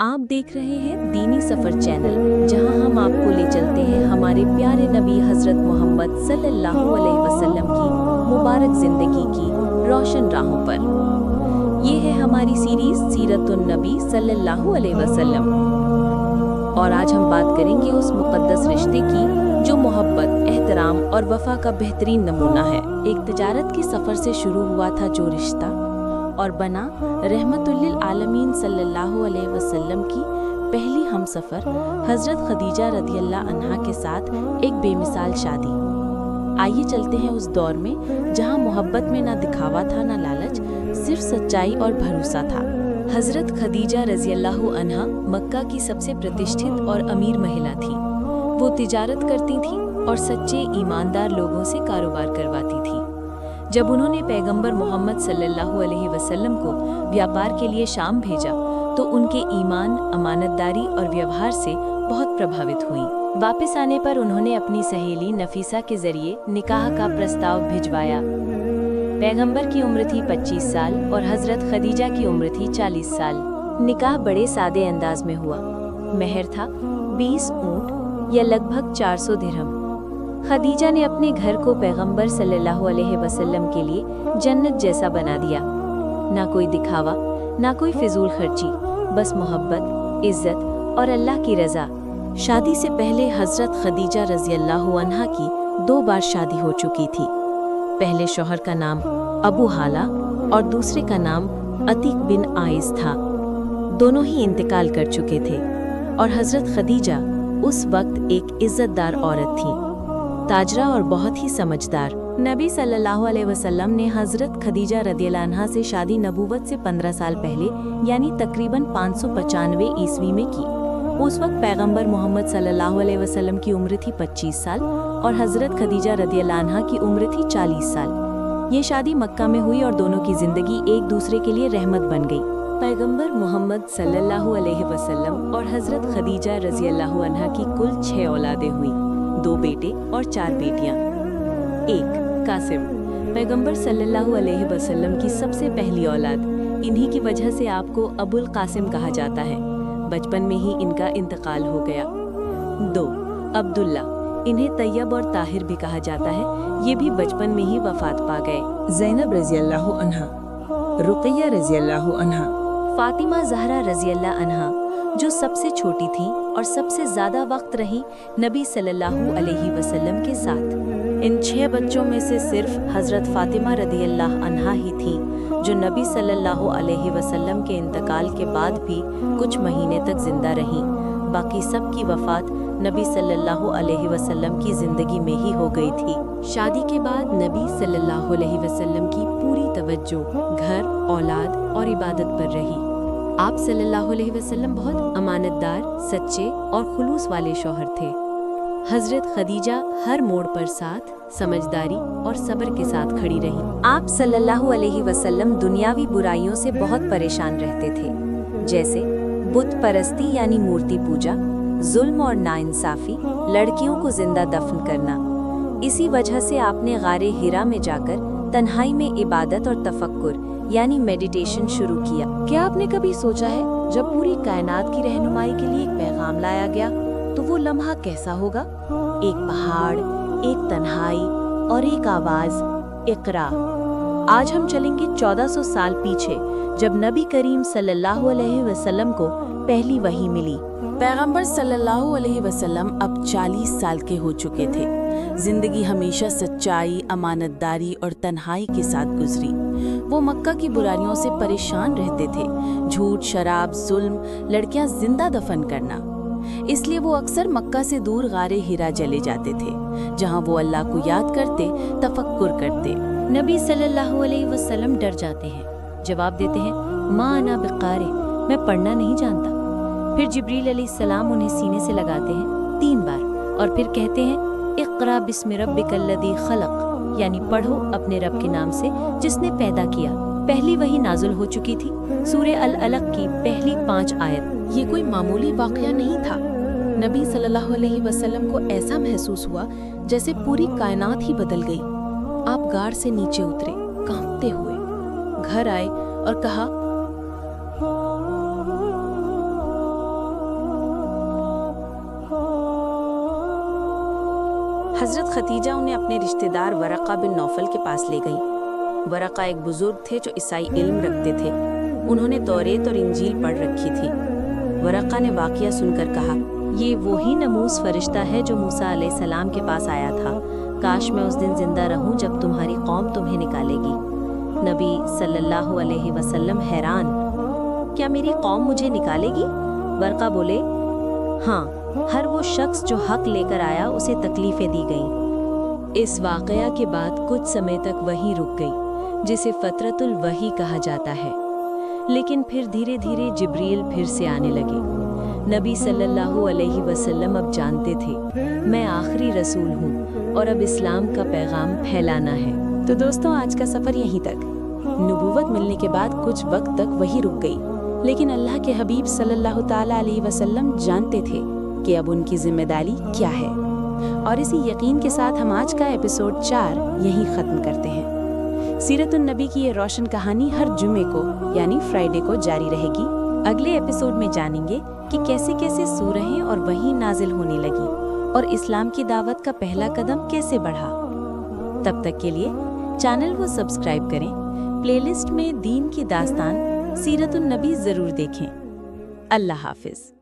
आप देख रहे हैं दीनी सफ़र चैनल, जहां हम आपको ले चलते हैं हमारे प्यारे नबी हज़रत मोहम्मद सल्लल्लाहु अलैहि वसल्लम की मुबारक ज़िंदगी की रोशन राहों पर। ये है हमारी सीरीज़ सीरतुन नबी सल्लल्लाहु अलैहि वसल्लम, और आज हम बात करेंगे उस मुक़द्दस रिश्ते की जो मोहब्बत, एहतराम और वफ़ा का बेहतरीन नमूना है। एक तिजारत के सफ़र से शुरू हुआ था जो रिश्ता और बना रहमतुल लिल आलमीन सल्लल्लाहु अलैहि वसल्लम की पहली हमसफ़र हज़रत खदीजा रज़ियल्लाहु अन्हा के साथ एक बेमिसाल शादी। आइए चलते हैं उस दौर में जहां मोहब्बत में ना दिखावा था ना लालच, सिर्फ सच्चाई और भरोसा था। हज़रत खदीजा रज़ियल्लाहु अन्हा मक्का की सबसे प्रतिष्ठित और अमीर महिला थी। वो तिजारत करती थी और सच्चे ईमानदार लोगों से कारोबार करवाती थी। जब उन्होंने पैगंबर मोहम्मद सल्लल्लाहु अलैहि वसल्लम को व्यापार के लिए शाम भेजा तो उनके ईमान, अमानतदारी और व्यवहार से बहुत प्रभावित हुई। वापस आने पर उन्होंने अपनी सहेली नफीसा के जरिए निकाह का प्रस्ताव भिजवाया। पैगंबर की उम्र थी 25 साल और हज़रत खदीजा की उम्र थी 40 साल। निकाह बड़े सादे अंदाज में हुआ। महर था 20 ऊँट या लगभग 400 दिरहम। खदीजा ने अपने घर को पैगंबर सल्लल्लाहु अलैहि वसल्लम के लिए जन्नत जैसा बना दिया। ना कोई दिखावा, ना कोई फिजूल खर्ची, बस मोहब्बत, इज्जत और अल्लाह की रज़ा। शादी से पहले हज़रत खदीजा रज़ियल्लाहु अन्हा की 2 बार शादी हो चुकी थी। पहले शौहर का नाम अबू हाला और दूसरे का नाम अतीक बिन आइस था। दोनों ही इंतकाल कर चुके थे और हज़रत खदीजा उस वक्त एक इज्जतदार औरत थी, ताजरा और बहुत ही समझदार। नबी सल्लल्लाहु अलैहि वसल्लम ने हज़रत खदीजा रज़ियल्लाहु अन्हा से शादी नबूवत से 15 साल पहले यानी तकरीबन 595 ईस्वी में की। उस वक्त पैगंबर मोहम्मद सल्लल्लाहु अलैहि वसल्लम की उम्र थी 25 साल और हज़रत खदीजा रज़ियल्लाहु अन्हा की उम्र थी 40 साल। ये शादी मक्का में हुई और दोनों की ज़िंदगी एक दूसरे के लिए रहमत बन गई। पैगंबर मोहम्मद सल्लल्लाहु अलैहि वसल्लम और हज़रत खदीजा रज़ियल्लाहु अन्हा की कुल 6 औलादें हुई, 2 बेटे और 4 बेटियां। 1 कासिम, पैगंबर सल्लल्लाहु अलैहि वसल्लम की सबसे पहली औलाद। इन्हीं की वजह से आपको अबुल कासिम कहा जाता है। बचपन में ही इनका इंतकाल हो गया। 2 अब्दुल्ला, इन्हें तैयब और ताहिर भी कहा जाता है। ये भी बचपन में ही वफात पा गए। ज़ैनब रज़ियल्लाहु अन्हा, रुक़ैया रज़ियल्लाहु अन्हा, फातिमा ज़हरा रज़ियल्लाहु अन्हा जो सबसे छोटी थी और सबसे ज़्यादा वक्त रही नबी सल्लल्लाहु अलैहि वसल्लम के साथ। इन 6 बच्चों में से सिर्फ हज़रत फातिमा रज़ियल्लाहु अन्हा ही थी जो नबी सल्लल्लाहु अलैहि वसल्लम के इंतकाल के बाद भी कुछ महीने तक जिंदा रहीं। बाकी सब की वफ़ात नबी सल्लल्लाहु अलैहि वसल्लम की ज़िंदगी में ही हो गई थी। शादी के बाद नबी सल्लल्लाहु अलैहि वसल्लम की पूरी तवज्जो घर, औलाद और इबादत पर रही। आप सल्लल्लाहु अलैहि वसल्लम बहुत अमानतदार, सच्चे और खुलूस वाले शौहर थे। हज़रत खदीजा हर मोड़ पर साथ, समझदारी और सब्र के साथ खड़ी रही। आप सल्लल्लाहु अलैहि वसल्लम दुनियावी बुराइयों से बहुत परेशान रहते थे, जैसे बुत परस्ती यानी मूर्ति पूजा, जुल्म और नाइंसाफी, लड़कियों को जिंदा दफन करना। इसी वजह से आपने गारे हिरा में जाकर तन्हाई में इबादत और तफक्कुर यानी मेडिटेशन शुरू किया। क्या आपने कभी सोचा है जब पूरी कायनात की रहनुमाई के लिए एक पैगाम लाया गया तो वो लम्हा कैसा होगा? एक पहाड़, एक तन्हाई और एक आवाज, इकरा। आज हम चलेंगे 1400 साल पीछे, जब नबी करीम सल्लल्लाहु अलैहि वसल्लम को पहली वही मिली। पैगंबर सल्लल्लाहु अलैहि वसल्लम अब 40 साल के हो चुके थे। जिंदगी हमेशा सच्चाई, अमानतदारी और तन्हाई के साथ गुजरी। वो मक्का की बुराइयों से परेशान रहते थे, झूठ, शराब, जुल्म, लड़कियां जिंदा दफन करना। इसलिए वो अक्सर मक्का से दूर गारे हिरा चले जाते थे, जहां वो अल्लाह को याद करते, तफक्कुर करते। नबी सल्लल्लाहु अलैहि वसल्लम डर जाते हैं, जवाब देते हैं, माँ अना बिक़ारे, मैं पढ़ना नहीं जानता। फिर जिब्रील अलैहिस्सलाम उन्हें सीने से लगाते हैं 3 बार और फिर कहते हैं, इक़रा बिस्मि रब्बिकल्लज़ी खलक़, यानी पढ़ो अपने रब के नाम से जिसने पैदा किया। पहली वही नाजुल हो चुकी थी, सूरह अल अलक़ की पहली 5 आयत। ये कोई मामूली वाक़या नहीं था। नबी सल्लल्लाहु अलैहि वसल्लम को ऐसा महसूस हुआ जैसे पूरी कायनात ही बदल गई। आप गार से नीचे उतरे कांपते हुए, घर आए और कहा, حضرت ختیجہ انہیں اپنے رشتہ دار ورقہ بن نوفل کے پاس لے گئیں۔ ورقہ ایک بزرگ تھے جو عیسائی علم رکھتے تھے۔ انہوں نے توریت اور انجیل پڑھ رکھی تھی۔ ورقہ نے واقعہ سن کر کہا، یہ وہی نموس فرشتہ ہے جو موسیٰ علیہ السلام کے پاس آیا تھا۔ کاش میں اس دن زندہ رہوں جب تمہاری قوم تمہیں نکالے گی۔ نبی صلی اللہ علیہ وسلم حیران، کیا میری قوم مجھے نکالے گی؟ ورقہ بولے، ہاں، ہر وہ شخص جو حق لے کر آیا اسے تکلیفیں دی گئیں۔ اس واقعہ کے بعد کچھ سمے تک وحی رک گئی، جسے فترۃ الوحی کہا جاتا ہے۔ لیکن پھر دھیرے دھیرے جبریل پھر سے آنے لگے۔ نبی صلی اللہ علیہ وسلم اب جانتے تھے، میں آخری رسول ہوں اور اب اسلام کا پیغام پھیلانا ہے۔ تو دوستوں، آج کا سفر یہیں تک۔ نبوت ملنے کے بعد کچھ وقت تک وحی رک گئی، لیکن اللہ کے حبیب صلی اللہ تعالیٰ علیہ وسلم جانتے تھے کہ اب ان کی ذمہ داری کیا ہے۔ اور اسی یقین کے ساتھ ہم آج کا ایپیسوڈ 4 یہیں ختم کرتے ہیں۔ سیرت النبی کی یہ روشن کہانی ہر جمعے کو یعنی فرائیڈے کو جاری رہے گی۔ اگلے ایپیسوڈ میں جانیں گے کہ کیسے کیسے سورہیں اور وحی نازل ہونے لگی اور اسلام کی دعوت کا پہلا قدم کیسے بڑھا۔ تب تک کے لیے چینل کو سبسکرائب کریں، پلے لسٹ میں دین کی داستان سیرت النبی ضرور دیکھیں۔ اللہ حافظ۔